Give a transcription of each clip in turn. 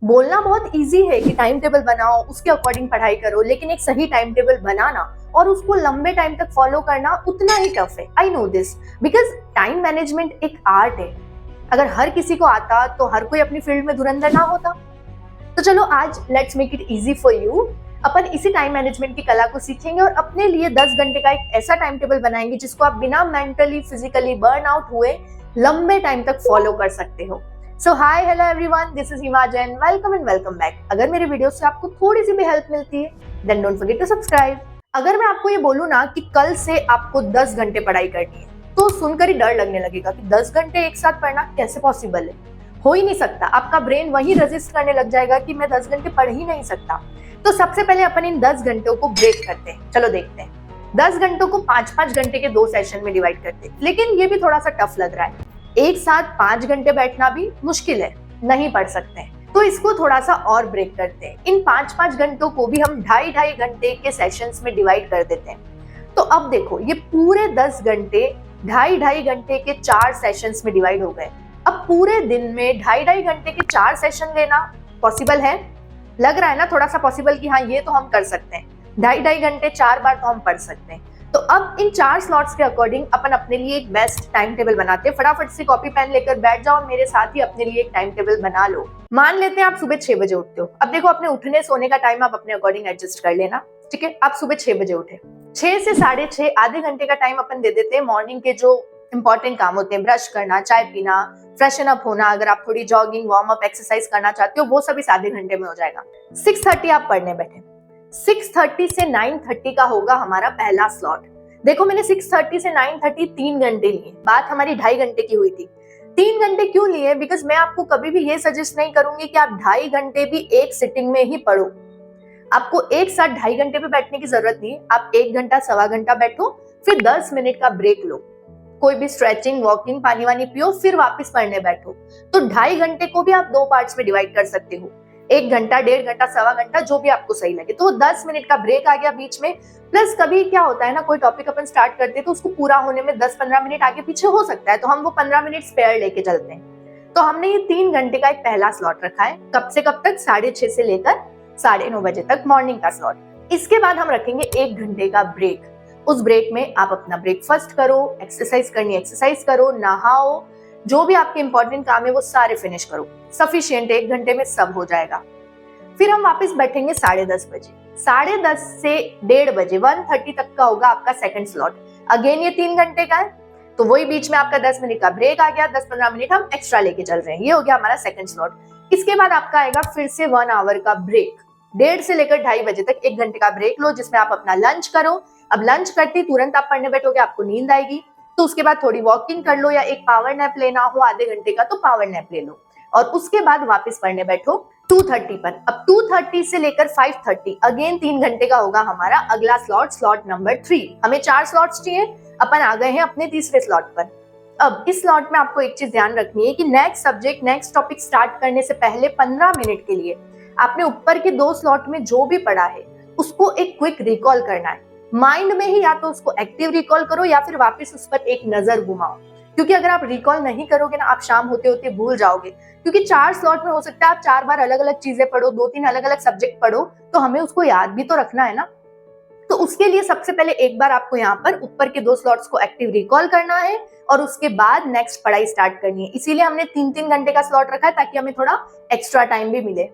बोलना बहुत इजी है कि टाइम टेबल बनाओ, उसके अकॉर्डिंग पढ़ाई करो, लेकिन एक सही टाइम टेबल बनाना और उसको लंबे टाइम तक फॉलो करना उतना ही टफ है। I know this because time management एक आर्ट है। अगर हर किसी को आता तो हर कोई अपनी फील्ड में धुरंधर ना होता। तो चलो आज let's make it easy for you. अपन इसी टाइम मैनेजमेंट की कला को सीखेंगे और अपने लिए 10 घंटे का एक ऐसा टाइम टेबल बनाएंगे जिसको आप बिना मेंटली फिजिकली बर्न आउट हुए लंबे टाइम तक फॉलो कर सकते हो। So hi hello everyone, this is Hima Jain. Welcome and welcome back. अगर मेरे वीडियो से आपको थोड़ी सी भी हेल्प मिलती है then don't forget to subscribe. अगर मैं आपको ये बोलूं ना कि कल से आपको 10 घंटे पढ़ाई करनी है तो सुनकर ही डर लगने लगेगा कि 10 घंटे एक साथ पढ़ना कैसे पॉसिबल है। हो ही नहीं सकता। आपका ब्रेन वही रेजिस्ट करने लग जाएगा कि मैं 10 घंटे पढ़ ही नहीं सकता। तो सबसे पहले अपन इन 10 घंटों को ब्रेक करते हैं। चलो देखते हैं। 10 घंटों को 5-5 घंटे के 2 सेशन में डिवाइड करते हैं। लेकिन ये भी थोड़ा सा टफ लग रहा है। एक साथ 5 घंटे बैठना भी मुश्किल है, नहीं पढ़ सकते हैं। तो इसको थोड़ा सा और ब्रेक करते हैं। इन 5-5 घंटों को भी हम 2.5-2.5 घंटे के सेशंस में डिवाइड कर देते हैं। तो अब देखो, ये पूरे 10 घंटे 2.5-2.5 घंटे के 4 सेशंस में डिवाइड हो गए। अब पूरे दिन में 2.5-2.5 घंटे के 4 सेशन लेना पॉसिबल है? लग रहा है ना थोड़ा सा पॉसिबल कि हाँ ये तो हम कर सकते हैं। 2.5-2.5 घंटे 4 बार तो हम पढ़ सकते हैं। तो अब इन 4 स्लॉट्स के अकॉर्डिंग अपन अपने लिए एक बेस्ट टाइम टेबल बनाते हैं। फटाफट से कॉपी पेन लेकर बैठ जाओ, मेरे साथ ही अपने लिए एक टाइम टेबल बना लो। मान लेते हैं आप सुबह 6 बजे उठते हो। अब देखो, अपने उठने सोने का टाइम आप अपने अकॉर्डिंग एडजस्ट कर लेना, ठीक है। आप सुबह 6 बजे उठे, 6 से 6:30 आधे घंटे का टाइम अपन दे देते हैं मॉर्निंग के जो इंपॉर्टेंट काम होते हैं। ब्रश करना, चाय पीना, फ्रेशन अप होना, अगर आप थोड़ी जॉगिंग वार्म अप एक्सरसाइज करना चाहते हो वो सब इस आधे घंटे में हो जाएगा। 6:30 आप पढ़ने बैठे। 6:30 से 9:30 का होगा हमारा पहला स्लॉट। देखो, मैंने 6:30 से 9:30 3 घंटे लिए। बात हमारी 2.5 घंटे की हुई थी। 3 घंटे क्यों लिए? बिकॉज मैं आपको कभी भी ये सजेस्ट नहीं करूंगी कि आप 2.5 घंटे भी एक सिटिंग में ही पढ़ो। आपको एक साथ 2.5 घंटे पे बैठने की जरूरत नहीं है। आप 1 घंटा सवा घंटा बैठो, फिर 10 मिनट का ब्रेक लो, कोई भी स्ट्रेचिंग, वॉकिंग, पानी वानी पियो, फिर वापस पढ़ने बैठो। तो 2.5 घंटे को भी आप 2 पार्ट्स में डिवाइड कर सकते हो। 1 घंटा, 1.5 घंटा, सवा घंटा, जो भी आपको सही लगे। तो 10 मिनट का ब्रेक आ गया बीच में। प्लस कभी क्या होता है ना, कोई टॉपिक अपन स्टार्ट करते हैं तो उसको पूरा होने में 10-15 मिनट आगे पीछे हो सकता है, तो हम वो 15 मिनट स्पेयर लेके चलते हैं। तो हमने ये 3 घंटे का एक पहला स्लॉट रखा है। कब से कब तक? 6:30 से लेकर 9:30 बजे तक मॉर्निंग का स्लॉट। इसके बाद हम रखेंगे 1 घंटे का ब्रेक। उस ब्रेक में आप अपना ब्रेकफास्ट करो, एक्सरसाइज करनी एक्सरसाइज करो, नहाओ, जो भी आपके इंपॉर्टेंट काम है वो सारे फिनिश करो। सफिशिएंट, 1 घंटे में सब हो जाएगा। फिर हम वापस बैठेंगे 10:30 बजे। 10:30 से 1:30 बजे 1:30 तक का होगा आपका सेकंड स्लॉट। अगेन ये 3 घंटे का है, तो वही बीच में आपका 10 मिनट का ब्रेक आ गया। 10-15 मिनट हम एक्स्ट्रा लेके चल रहे हैं। ये हो गया हमारा सेकंड स्लॉट। इसके बाद आपका आएगा फिर से 1 आवर का ब्रेक। 1:30 से लेकर 2:30 बजे तक 1 घंटे का ब्रेक लो, जिसमें आप अपना लंच करो। अब लंच करते तुरंत आप पढ़ने बैठोगे, आपको नींद आएगी, तो उसके बाद थोड़ी वॉकिंग कर लो, या एक पावर नैप लेना हो आधे घंटे का तो पावर नैप ले लो, और उसके बाद वापस पढ़ने बैठो 2:30 पर। अब 2:30 से लेकर 5:30 अगेन 3 घंटे का होगा हमारा अगला स्लॉट, स्लॉट नंबर 3। हमें 4 स्लॉट्स चाहिए, अपन आ गए हैं अपने तीसरे स्लॉट पर। अब इस स्लॉट में आपको एक चीज ध्यान रखनी है कि next subject, next topic start करने से पहले 15 मिनट के लिए आपने ऊपर के 2 स्लॉट में जो भी पढ़ा है उसको एक क्विक रिकॉल करना है। माइंड में ही या तो उसको एक्टिव रिकॉल करो या फिर वापस उस पर एक नजर घुमाओ। क्योंकि अगर आप रिकॉल नहीं करोगे ना, आप शाम होते होते भूल जाओगे। क्योंकि 4 स्लॉट में हो सकता है आप 4 बार अलग अलग चीजें पढ़ो, 2-3 अलग अलग सब्जेक्ट पढ़ो, तो हमें उसको याद भी तो रखना है ना। तो उसके लिए सबसे पहले एक बार आपको यहाँ पर ऊपर के 2 स्लॉट्स को एक्टिव रिकॉल करना है और उसके बाद नेक्स्ट पढ़ाई स्टार्ट करनी है। इसीलिए हमने 3-3 घंटे का स्लॉट रखा है ताकि हमें थोड़ा एक्स्ट्रा टाइम भी मिले।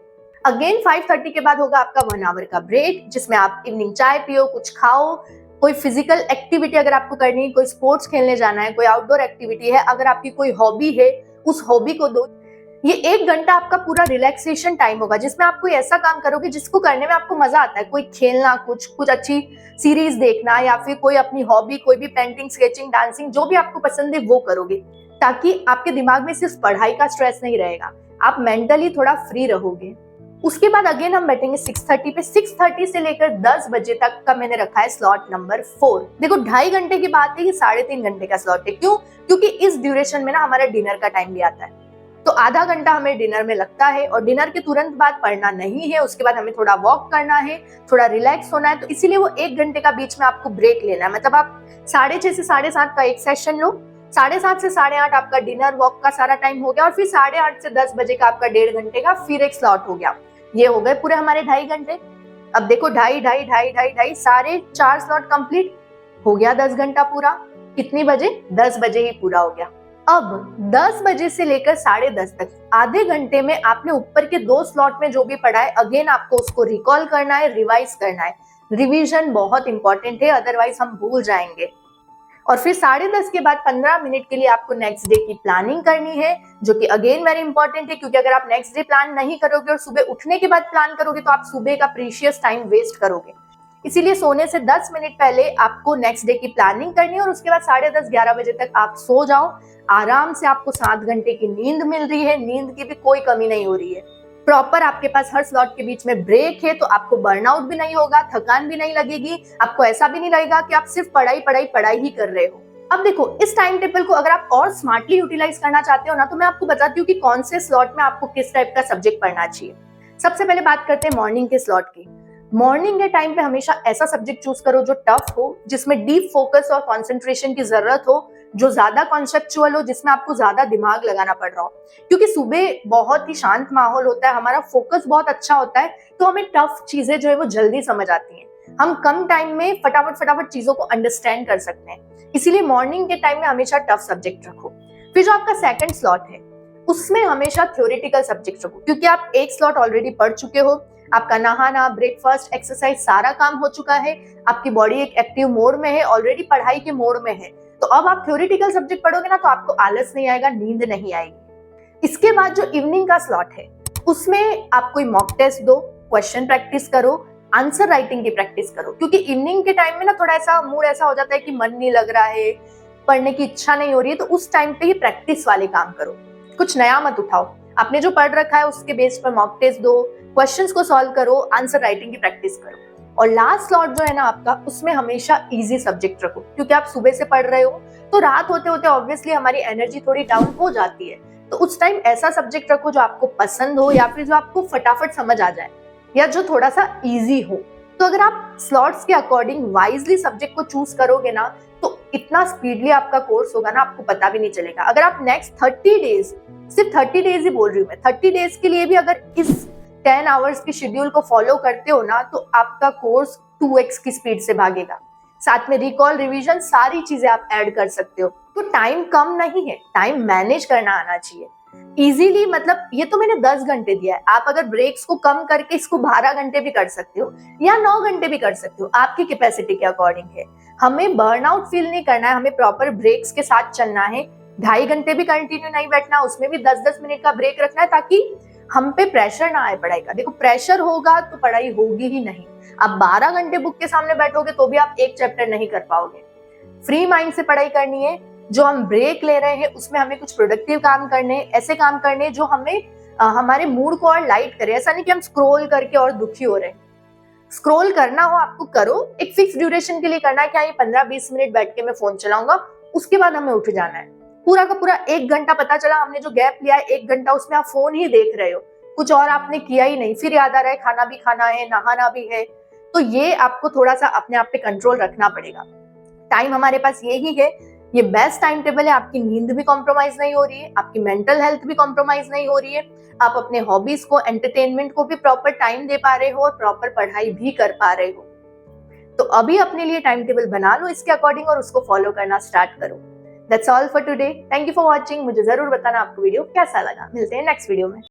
अगेन 5:30 के बाद होगा आपका 1 आवर का ब्रेक, जिसमें आप इवनिंग चाय पियो, कुछ खाओ, कोई फिजिकल एक्टिविटी अगर आपको करनी है, कोई स्पोर्ट्स खेलने जाना है, कोई आउटडोर एक्टिविटी है, अगर आपकी कोई हॉबी है उस हॉबी को दो। ये 1 घंटा आपका पूरा रिलैक्सेशन टाइम होगा, जिसमें आप कोई ऐसा काम करोगे जिसको करने में आपको मजा आता है। कोई खेलना, कुछ अच्छी सीरीज देखना, या फिर कोई अपनी हॉबी, कोई भी पेंटिंग, स्केचिंग, डांसिंग, जो भी आपको पसंद है वो करोगे, ताकि आपके दिमाग में सिर्फ पढ़ाई का स्ट्रेस नहीं रहेगा, आप मेंटली थोड़ा फ्री रहोगे। उसके बाद अगेन हम बैठेंगे 6:30 पे। 6:30 से लेकर 10 बजे तक का मैंने रखा है स्लॉट नंबर 4। देखो, 2.5 घंटे की बात है, ये 3.5 घंटे का स्लॉट है। क्यों? क्योंकि इस ड्यूरेशन में ना हमारा डिनर का टाइम भी आता है, तो आधा घंटा हमें डिनर में लगता है, और डिनर के तुरंत बाद पढ़ना नहीं है। उसके बाद हमें थोड़ा वॉक करना है, थोड़ा रिलैक्स होना है, तो इसीलिए वो 1 घंटे का बीच में आपको ब्रेक लेना है। मतलब आप 6:30 से 7:30 का एक सेशन लो, 7:30 से 8:30 आपका डिनर वॉक का सारा टाइम हो गया और फिर 8:30 से 10 बजे का आपका 1.5 घंटे का फिर एक स्लॉट हो गया। ये हो गए पूरे हमारे 2.5 घंटे। अब देखो 2.5 सारे 4 स्लॉट कंप्लीट हो गया, 10 घंटा पूरा। कितनी बजे? 10 बजे ही पूरा हो गया। अब 10 बजे से लेकर 10:30 तक आधे घंटे में आपने ऊपर के 2 स्लॉट में जो भी पढ़ा है अगेन आपको उसको रिकॉल करना है, रिवाइज करना है। रिवीजन बहुत इंपॉर्टेंट है, अदरवाइज हम भूल जाएंगे। और फिर 10:30 के बाद 15 मिनट के लिए आपको नेक्स्ट डे की प्लानिंग करनी है, जो कि अगेन वेरी इंपॉर्टेंट है, क्योंकि अगर आप नेक्स्ट डे प्लान नहीं करोगे और सुबह उठने के बाद प्लान करोगे तो आप सुबह का प्रीशियस टाइम वेस्ट करोगे। इसीलिए सोने से 10 मिनट पहले आपको नेक्स्ट डे की प्लानिंग करनी है और उसके बाद 10:30-11 बजे तक आप सो जाओ। आराम से आपको 7 घंटे की नींद मिल रही है, नींद की भी कोई कमी नहीं हो रही है। प्रॉपर आपके पास हर स्लॉट के बीच में ब्रेक है, तो आपको बर्नआउट भी नहीं होगा, थकान भी नहीं लगेगी, आपको ऐसा भी नहीं लगेगा कि आप सिर्फ पढ़ाई ही कर रहे हो। अब देखो, इस टाइम टेबल को अगर आप और स्मार्टली यूटिलाइज करना चाहते हो ना, तो मैं आपको बताती हूँ कि कौन से स्लॉट में आपको किस टाइप का सब्जेक्ट पढ़ना चाहिए। सबसे पहले बात करते हैं मॉर्निंग के स्लॉट की। मॉर्निंग के टाइम पे हमेशा ऐसा सब्जेक्ट चूज करो जो टफ हो, जिसमें डीप फोकस और कंसंट्रेशन की जरूरत हो, जो ज्यादा कॉन्सेप्चुअल हो, जिसमें आपको ज्यादा दिमाग लगाना पड़ रहा हो। क्योंकि सुबह बहुत ही शांत माहौल होता है, हमारा फोकस बहुत अच्छा होता है, तो हमें टफ चीजें जो है वो जल्दी समझ आती हैं। हम कम टाइम में फटाफट चीजों को अंडरस्टैंड कर सकते हैं। इसीलिए मॉर्निंग के टाइम में हमेशा टफ सब्जेक्ट रखो। फिर जो आपका सेकंड स्लॉट है उसमें हमेशा थ्योरेटिकल सब्जेक्ट रखो, क्योंकि आप एक स्लॉट ऑलरेडी पढ़ चुके हो, आपका नहाना, ब्रेकफास्ट, एक्सरसाइज सारा काम हो चुका है, आपकी बॉडी एक एक्टिव मोड में है, ऑलरेडी पढ़ाई के मोड में है। तो अब आप थ्योरेटिकल सब्जेक्ट पढ़ोगे ना, तो आपको आलस नहीं आएगा, नींद नहीं आएगी। इसके बाद जो इवनिंग का स्लॉट है उसमें आप कोई मॉक टेस्ट दो, क्वेश्चन प्रैक्टिस करो, आंसर राइटिंग की प्रैक्टिस करो। क्योंकि इवनिंग के टाइम में ना थोड़ा ऐसा मूड ऐसा हो जाता है कि मन नहीं लग रहा है, पढ़ने की इच्छा नहीं हो रही है, तो उस टाइम पे ही प्रैक्टिस वाले काम करो, कुछ नया मत उठाओ। आपने जो पढ़ रखा है उसके बेस पर मॉक टेस्ट दो, क्वेश्चंस को सॉल्व करो, आंसर राइटिंग की प्रैक्टिस करो। और लास्ट स्लॉट जो है ना आपका, उसमें हमेशा इजी सब्जेक्ट रखो, क्योंकि आप सुबह से पढ़ रहे हो तो रात होते होते ऑब्वियसली हमारी एनर्जी थोड़ी डाउन हो जाती है। तो उस टाइम ऐसा सब्जेक्ट रखो जो आपको पसंद हो, या फिर जो आपको फटाफट समझ आ जाए, या जो थोड़ा सा इजी हो। तो अगर आप स्लॉट्स के अकॉर्डिंग वाइजली सब्जेक्ट को चूज करोगे ना, तो इतना स्पीडली आपका कोर्स होगा ना, आपको पता भी नहीं चलेगा। अगर आप नेक्स्ट 30 डेज, सिर्फ 30 डेज ही बोल रही हूँ मैं, 30 डेज के लिए भी अगर इस 10 आवर्स के शेड्यूल को फॉलो करते हो ना, तो आपका कोर्स 2x की स्पीड से भागेगा। साथ में रिकॉल, रिवीजन, सारी चीजें आप ऐड कर सकते हो। तो टाइम कम नहीं है, टाइम मैनेज करना आना चाहिए इजीली। मतलब ये तो मैंने 10 घंटे दिया है, आप अगर ब्रेक्स को कम करके इसको 12 घंटे भी कर सकते हो या 9 घंटे भी कर सकते हो, आपकी कैपेसिटी के अकॉर्डिंग है। हमें बर्नआउट फील नहीं करना है, हमें प्रॉपर ब्रेक्स के साथ चलना है। 2.5 घंटे भी कंटिन्यू नहीं बैठना, उसमें भी 10-10 मिनट का ब्रेक रखना है, ताकि हम पे प्रेशर ना आए पढ़ाई का। देखो, प्रेशर होगा तो पढ़ाई होगी ही नहीं। आप 12 घंटे बुक के सामने बैठोगे तो भी आप एक चैप्टर नहीं कर पाओगे। फ्री माइंड से पढ़ाई करनी है। जो हम ब्रेक ले रहे हैं उसमें हमें कुछ प्रोडक्टिव काम करने, ऐसे काम करने जो हमें हमारे मूड को और लाइट करे। ऐसा नहीं कि हम स्क्रॉल करके और दुखी हो रहे हैं। स्क्रॉल करना हो आपको करो, एक फिक्स ड्यूरेशन के लिए करना है। क्या ये 15-20 मिनट बैठ के मैं फोन चलाऊंगा, उसके बाद हमें उठ जाना है। पूरा का पूरा 1 घंटा, पता चला हमने जो गैप लिया है 1 घंटा, उसमें आप फोन ही देख रहे हो, कुछ और आपने किया ही नहीं। फिर याद आ रहा है खाना भी खाना है, नहाना भी है। तो ये आपको थोड़ा सा अपने आप पे कंट्रोल रखना पड़ेगा। टाइम हमारे पास यही है, ये बेस्ट टाइम टेबल है। आपकी नींद भी कॉम्प्रोमाइज नहीं हो रही है, आपकी मेंटल हेल्थ भी कॉम्प्रोमाइज नहीं हो रही है, आप अपने हॉबीज को, एंटरटेनमेंट को भी प्रॉपर टाइम दे पा रहे हो और प्रॉपर पढ़ाई भी कर पा रहे हो। तो अभी अपने लिए टाइम टेबल बना लो इसके अकॉर्डिंग और उसको फॉलो करना स्टार्ट करो। That's all for today. Thank you for watching. मुझे जरूर बताना आपको वीडियो कैसा लगा। मिलते हैं नेक्स्ट वीडियो में।